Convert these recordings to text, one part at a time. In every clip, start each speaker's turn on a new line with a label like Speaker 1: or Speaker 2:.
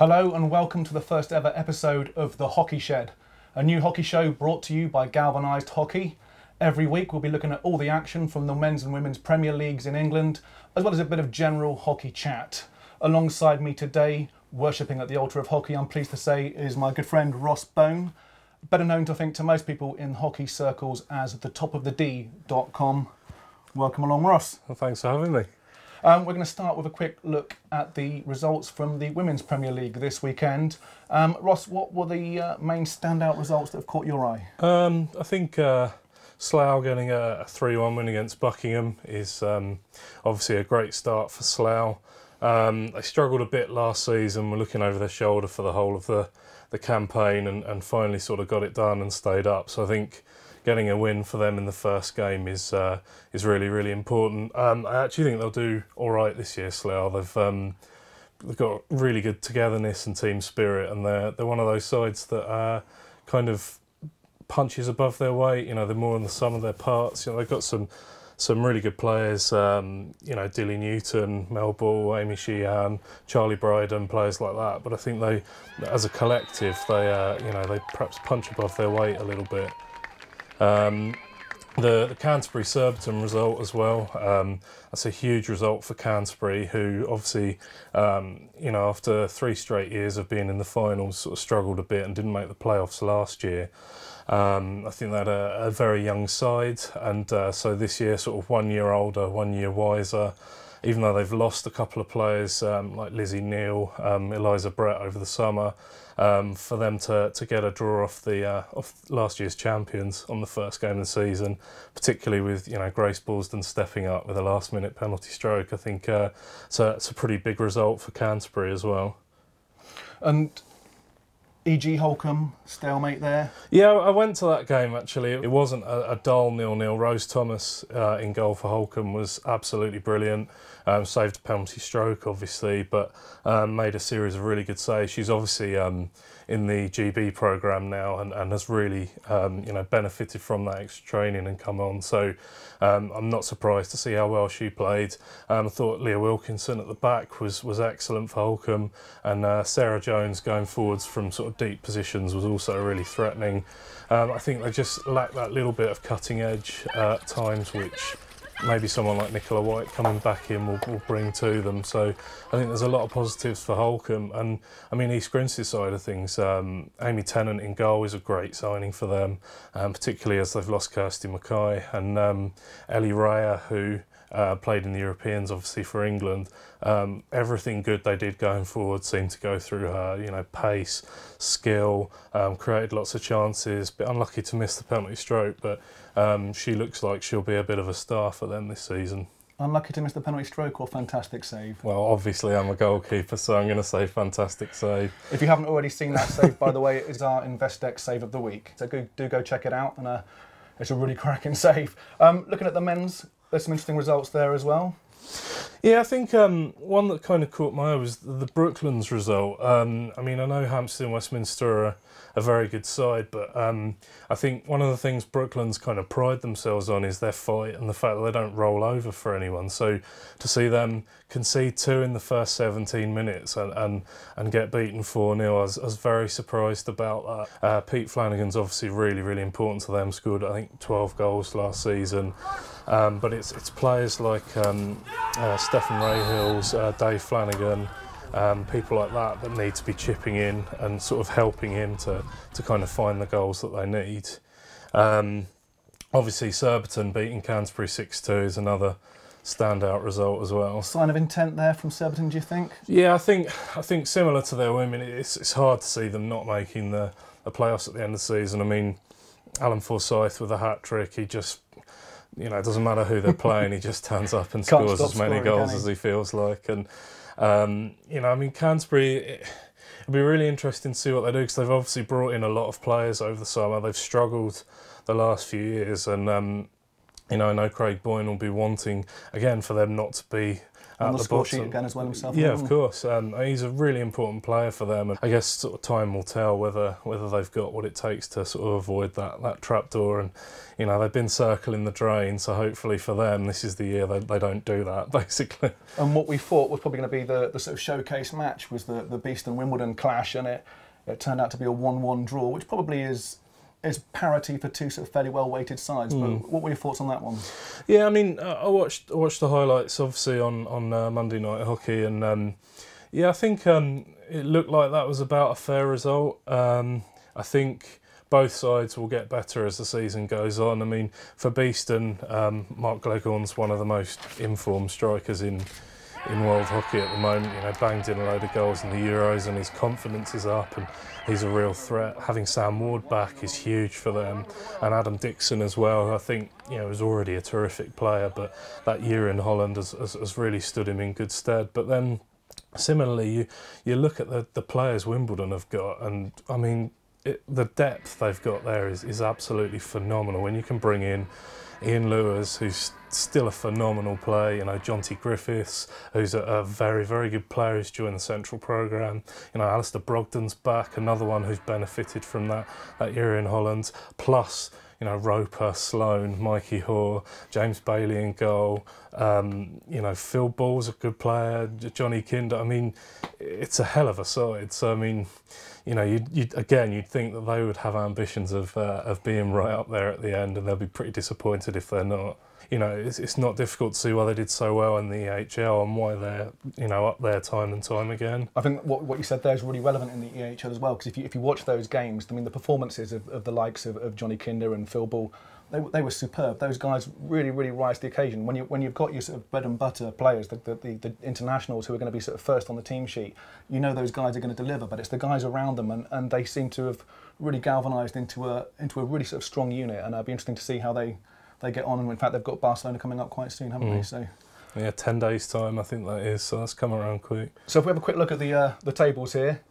Speaker 1: Hello and welcome to the first ever episode of The Hockey Shed, a new hockey show brought to you by Galvanised Hockey. Every week we'll be looking at all the action from the men's and women's Premier Leagues in England, as well as a bit of general hockey chat. Alongside me today, worshipping at the altar of hockey, I'm pleased to say, is my good friend Ross Bone, better known I think to most people in hockey circles as the topofthed.com. Welcome along, Ross.
Speaker 2: Well, thanks for having me.
Speaker 1: We're going to start with a quick look at the results from the Women's Premier League this weekend. Ross, what were the main standout results that have caught your eye?
Speaker 2: I think Slough getting a 3-1 win against Buckingham is obviously a great start for Slough. They struggled a bit last season, were looking over their shoulder for the whole of the campaign and finally sort of got it done and stayed up. So I think getting a win for them in the first game is really, really important. I actually think they'll do all right this year, Slough. They've got really good togetherness and team spirit, and they're one of those sides that kind of punches above their weight. You know, they're more in the sum of their parts. You know, they've got some really good players. You know, Dilly Newton, Mel Ball, Amy Sheehan, Charlie Bryden, players like that. But I think they, as a collective, they perhaps punch above their weight a little bit. The Canterbury Surbiton result as well, that's a huge result for Canterbury, who obviously, after 3 straight years of being in the finals, sort of struggled a bit and didn't make the playoffs last year. I think they had a very young side, and so this year sort of 1 year older, 1 year wiser. Even though they've lost a couple of players like Lizzie Neal, Eliza Brett over the summer, for them to get a draw off last year's champions on the first game of the season, particularly with Grace Ballston stepping up with a last-minute penalty stroke, I think so it's a pretty big result for Canterbury as well. And
Speaker 1: E.G. Holcombe, stalemate there?
Speaker 2: Yeah, I went to that game actually. It wasn't a dull 0-0. Rose Thomas in goal for Holcombe was absolutely brilliant. Saved a penalty stroke, obviously, but made a series of really good saves. She's obviously in the GB programme now and has really benefited from that extra training and come on. So I'm not surprised to see how well she played. I thought Leah Wilkinson at the back was excellent for Holcombe, and Sarah Jones going forwards from sort of deep positions was also really threatening. I think they just lack that little bit of cutting edge at times, which maybe someone like Nicola White coming back in will bring to them. So I think there's a lot of positives for Holcombe. And I mean, East Grinstead side of things, Amy Tennant in goal is a great signing for them, particularly as they've lost Kirsty Mackay, and Ellie Raya, who played in the Europeans obviously for England. Everything good they did going forward seemed to go through her. Pace, skill, created lots of chances. Bit unlucky to miss the penalty stroke, but she looks like she'll be a bit of a star for them this season.
Speaker 1: Unlucky to miss the penalty stroke or fantastic save?
Speaker 2: Well, obviously I'm a goalkeeper, so I'm going to say fantastic save.
Speaker 1: If you haven't already seen that save, by the way, it is our Investex save of the week. So do go check it out, and it's a really cracking save. Looking at the men's, there's some interesting results there as well.
Speaker 2: Yeah, I think one that kind of caught my eye was the Brooklands result. I mean, I know Hampstead and Westminster are a very good side, but I think one of the things Brooklands kind of pride themselves on is their fight and the fact that they don't roll over for anyone. So to see them concede 2 in the first 17 minutes and get beaten 4-0, I was very surprised about that. Pete Flanagan's obviously really, really important to them. Scored, I think, 12 goals last season. But it's players like Stephen Rahills, Dave Flanagan, people like that need to be chipping in and sort of helping him to kind of find the goals that they need. Obviously Surbiton beating Canterbury 6-2 is another standout result as well.
Speaker 1: Sign of intent there from Surbiton, do you think?
Speaker 2: Yeah, I think similar to their women, it's hard to see them not making the playoffs at the end of the season. I mean, Alan Forsyth with a hat-trick, he just, it doesn't matter who they're playing, he just turns up and scores as many goals as he feels like. And I mean, Canterbury, it'll be really interesting to see what they do, because they've obviously brought in a lot of players over the summer. They've struggled the last few years, and I know Craig Boyne will be wanting, again, for them not to be
Speaker 1: on the score sheet again as well himself.
Speaker 2: Yeah, of course. He's a really important player for them, and I guess sort of time will tell whether they've got what it takes to sort of avoid that trapdoor. And you know, they've been circling the drain, so hopefully for them this is the year they don't do that, basically.
Speaker 1: And what we thought was probably going to be the sort of showcase match was the Beeston Wimbledon clash, and it turned out to be a 1-1 draw, which probably is parity for two sort of fairly well-weighted sides. But what were your thoughts on that one?
Speaker 2: Yeah, I mean, I watched the highlights obviously on Monday Night Hockey, and yeah, I think it looked like that was about a fair result. I think both sides will get better as the season goes on. I mean, for Beeston, Mark Gleghorn's one of the most informed strikers in world hockey at the moment. You know, banged in a load of goals in the Euros, and his confidence is up, and he's a real threat. Having Sam Ward back is huge for them, and Adam Dixon as well. I think, you know, was already a terrific player, but that year in Holland has really stood him in good stead. But then, similarly, you look at the players Wimbledon have got, and I mean, the depth they've got there is absolutely phenomenal. When you can bring in Ian Lewis, who's still a phenomenal player, you know, Jonty Griffiths, who's a very, very good player who's joined the Central programme. You know, Alistair Brogdon's back, another one who's benefited from that year in Holland. Plus, you know, Roper, Sloan, Mikey Hoare, James Bailey in goal. You know, Phil Ball's a good player, Johnny Kinder. I mean, it's a hell of a side. So, I mean, you know, you'd think that they would have ambitions of being right up there at the end, and they'll be pretty disappointed if they're not. You know, it's not difficult to see why they did so well in the EHL and why they're, you know, up there time and time again.
Speaker 1: I think what you said there is really relevant in the EHL as well, because if you watch those games, I mean, the performances of the likes of Johnny Kinder and Phil Ball, they were superb. Those guys really, really rise to the occasion. When you've got your sort of bread and butter players, the internationals who are going to be sort of first on the team sheet, you know those guys are going to deliver. But it's the guys around them, and they seem to have really galvanised into a really sort of strong unit. And it'll be interesting to see how they get on. And in fact, they've got Barcelona coming up quite soon, haven't they? So.
Speaker 2: Yeah, 10 days time, I think that is. So that's come around quick.
Speaker 1: So if we have a quick look at the tables here,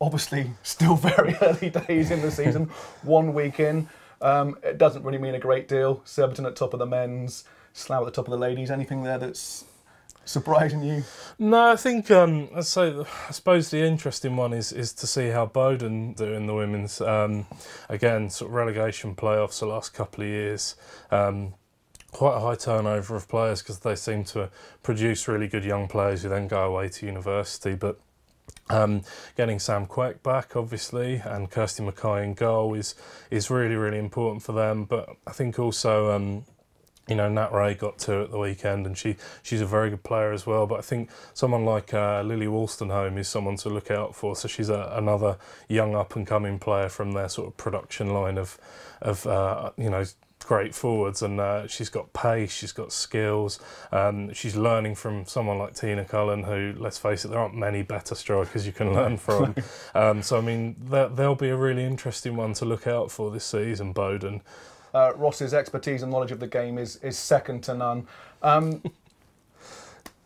Speaker 1: obviously still very early days in the season, 1 week in. It doesn't really mean a great deal. Surbiton at top of the men's, Slough at the top of the ladies. Anything there that's surprising you?
Speaker 2: No, I think I suppose the interesting one is to see how Bowden do in the women's. Again, sort of relegation playoffs the last couple of years. Quite a high turnover of players because they seem to produce really good young players who then go away to university. But getting Sam Queck back, obviously, and Kirsty Mackay in goal is really, really important for them. But I think also, you know, Nat Ray got 2 at the weekend, and she's a very good player as well. But I think someone like Lily Wolstenholme is someone to look out for. So she's another young up-and-coming player from their sort of production line of you know, great forwards, and she's got pace, she's got skills. She's learning from someone like Tina Cullen, who, let's face it, there aren't many better strikers you can learn from. So, I mean, they'll be a really interesting one to look out for this season, Bowden.
Speaker 1: Ross's expertise and knowledge of the game is second to none.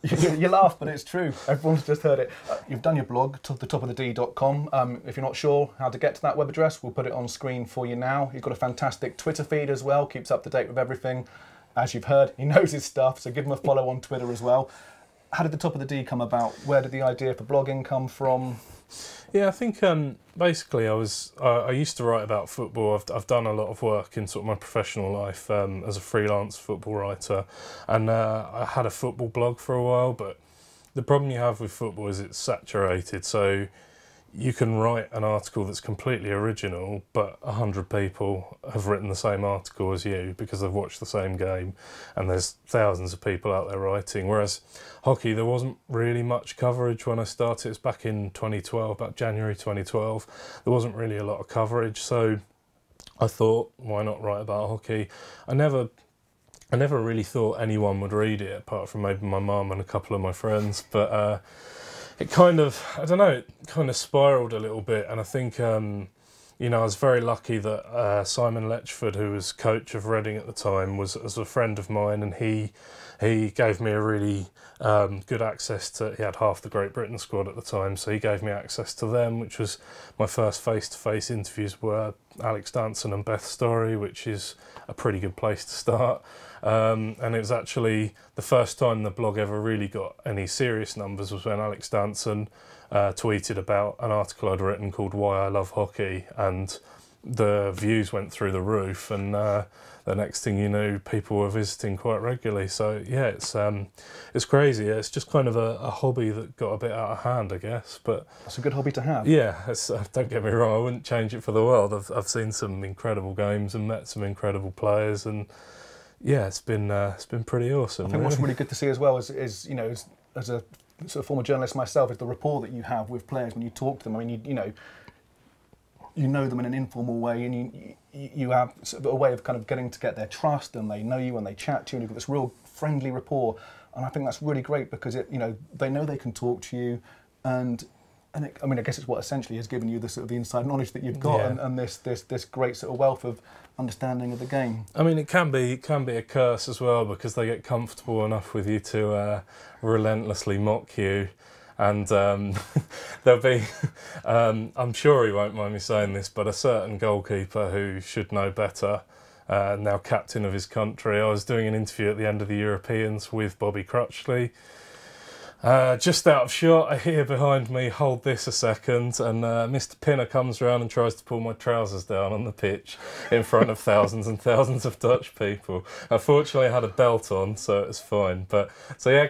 Speaker 1: You laugh, but it's true. Everyone's just heard it. You've done your blog, thetopofthed.com. If you're not sure how to get to that web address, we'll put it on screen for you now. You've got a fantastic Twitter feed as well, keeps up to date with everything. As you've heard, he knows his stuff, so give him a follow on Twitter as well. How did the Top of the D come about? Where did the idea for blogging come from?
Speaker 2: Yeah, I think basically I used to write about football. I've done a lot of work in sort of my professional life as a freelance football writer, and I had a football blog for a while. But the problem you have with football is it's saturated. So you can write an article that's completely original, but 100 people have written the same article as you because they've watched the same game, and there's thousands of people out there writing. Whereas hockey, there wasn't really much coverage when I started. It's back in 2012, about January 2012. There wasn't really a lot of coverage, so I thought, why not write about hockey? I never really thought anyone would read it, apart from maybe my mum and a couple of my friends, but it kind of, I don't know, it kind of spiralled a little bit, and I think, you know, I was very lucky that Simon Letchford, who was coach of Reading at the time, was a friend of mine, and he gave me a really good access to. He had half the Great Britain squad at the time, so he gave me access to them, which was my first face-to-face interviews were Alex Danson and Beth Story, which is a pretty good place to start. And it was actually the first time the blog ever really got any serious numbers was when Alex Danson tweeted about an article I'd written called Why I Love Hockey, and the views went through the roof, and the next thing you knew, people were visiting quite regularly. So yeah, it's crazy. It's just kind of a hobby that got a bit out of hand, I guess. But
Speaker 1: it's a good hobby to have.
Speaker 2: Yeah, don't get me wrong, I wouldn't change it for the world. I've seen some incredible games and met some incredible players, and yeah, it's been pretty awesome.
Speaker 1: I think what's really good to see as well is you know, as a sort of former journalist myself, is the rapport that you have with players when you talk to them. I mean, you know them in an informal way, and you have sort of a way of kind of getting to get their trust, and they know you and they chat to you, and you've got this real friendly rapport. And I think that's really great because they know they can talk to you, and I mean, I guess it's what essentially has given you the sort of the inside knowledge that you've got, yeah, and this great sort of wealth of understanding of the game.
Speaker 2: I mean, it can be a curse as well, because they get comfortable enough with you to relentlessly mock you. And there'll be, I'm sure he won't mind me saying this, but a certain goalkeeper who should know better, now captain of his country. I was doing an interview at the end of the Europeans with Bobby Crutchley. Just out of shot, I hear behind me, hold this a second, and Mr. Pinner comes around and tries to pull my trousers down on the pitch in front of thousands and thousands of Dutch people. Unfortunately, I had a belt on, so it was fine. But so yeah,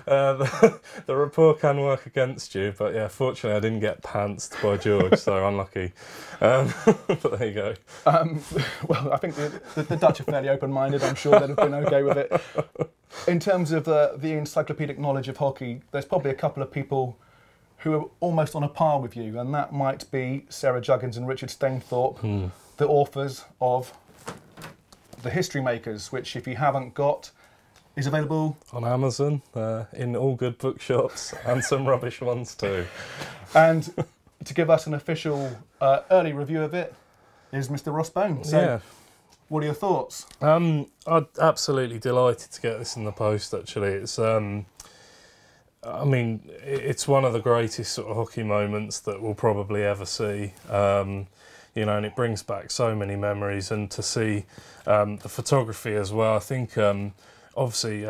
Speaker 2: the rapport can work against you. But yeah, fortunately, I didn't get pantsed by George, so unlucky. But there you go.
Speaker 1: Well, I think the Dutch are fairly open-minded. I'm sure they'd have been okay with it. In terms of the encyclopedic knowledge of hockey, there's probably a couple of people who are almost on a par with you, and that might be Sarah Juggins and Richard Stainthorpe, the authors of The History Makers, which, if you haven't got, is available
Speaker 2: on Amazon, in all good bookshops, and some rubbish ones too.
Speaker 1: And to give us an official early review of it is Mr. Ross Bone. So, yeah. What are your thoughts?
Speaker 2: I'm absolutely delighted to get this in the post, actually. It's, I mean, it's one of the greatest sort of hockey moments that we'll probably ever see. You know, and it brings back so many memories, and to see the photography as well. I think, obviously,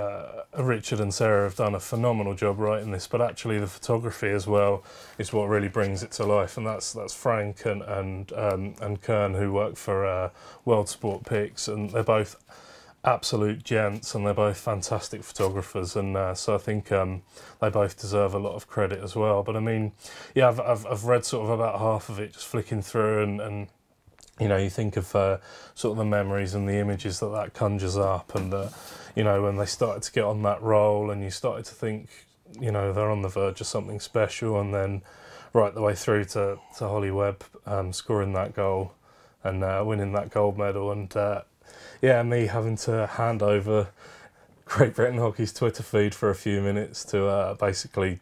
Speaker 2: Richard and Sarah have done a phenomenal job writing this, but actually the photography as well is what really brings it to life, and that's Frank and Kern, who work for World Sport Pics, and they're both absolute gents, and they're both fantastic photographers, and so I think they both deserve a lot of credit as well. But I mean, yeah, I've read sort of about half of it, just flicking through, and you know, you think of sort of the memories and the images that conjures up, and you know, when they started to get on that roll, and you started to think, you know, they're on the verge of something special, and then right the way through to Holly Webb scoring that goal and winning that gold medal, and yeah, me having to hand over Great Britain Hockey's Twitter feed for a few minutes to basically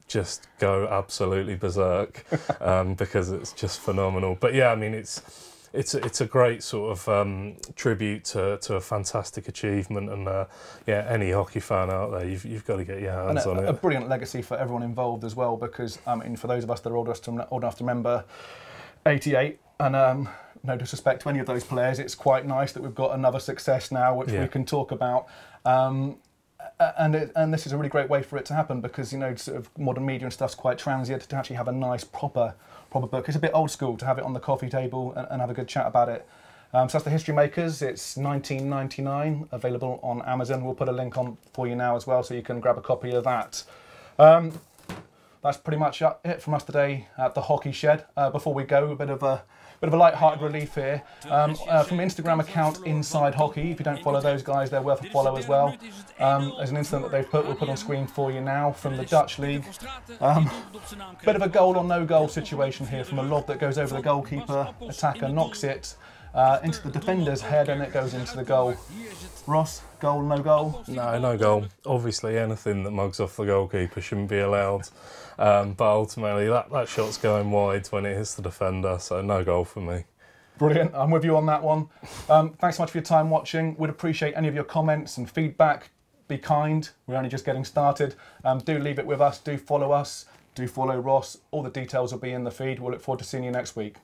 Speaker 2: just go absolutely berserk because it's just phenomenal. But yeah, I mean, it's a great sort of tribute to a fantastic achievement, and yeah, any hockey fan out there, you've got to get your hands on it.
Speaker 1: A brilliant legacy for everyone involved as well, because I mean, for those of us that are old enough to remember '88, and no disrespect to any of those players, it's quite nice that we've got another success now, which we can talk about. And this is a really great way for it to happen, because, you know, sort of modern media and stuff's quite transient. To actually have a nice proper book, it's a bit old school to have it on the coffee table and have a good chat about it. So that's The History Makers. It's $19.99, available on Amazon. We'll put a link on for you now as well, so you can grab a copy of that. That's pretty much it from us today at the Hockey Shed. Before we go, a bit of a light-hearted relief here. From Instagram account Inside Hockey. If you don't follow those guys, they're worth a follow as well. There's an incident that they've we'll put on screen for you now from the Dutch League. Bit of a goal or no goal situation here from a lob that goes over the goalkeeper. Attacker knocks it into the defender's head, and it goes into the goal. Ross, goal, no goal?
Speaker 2: No, no goal. Obviously, anything that mugs off the goalkeeper shouldn't be allowed. But ultimately, that shot's going wide when it hits the defender, so no goal for me.
Speaker 1: Brilliant, I'm with you on that one. Thanks so much for your time watching. We'd appreciate any of your comments and feedback. Be kind, we're only just getting started. Do leave it with us, do follow us, do follow Ross. All the details will be in the feed. We'll look forward to seeing you next week.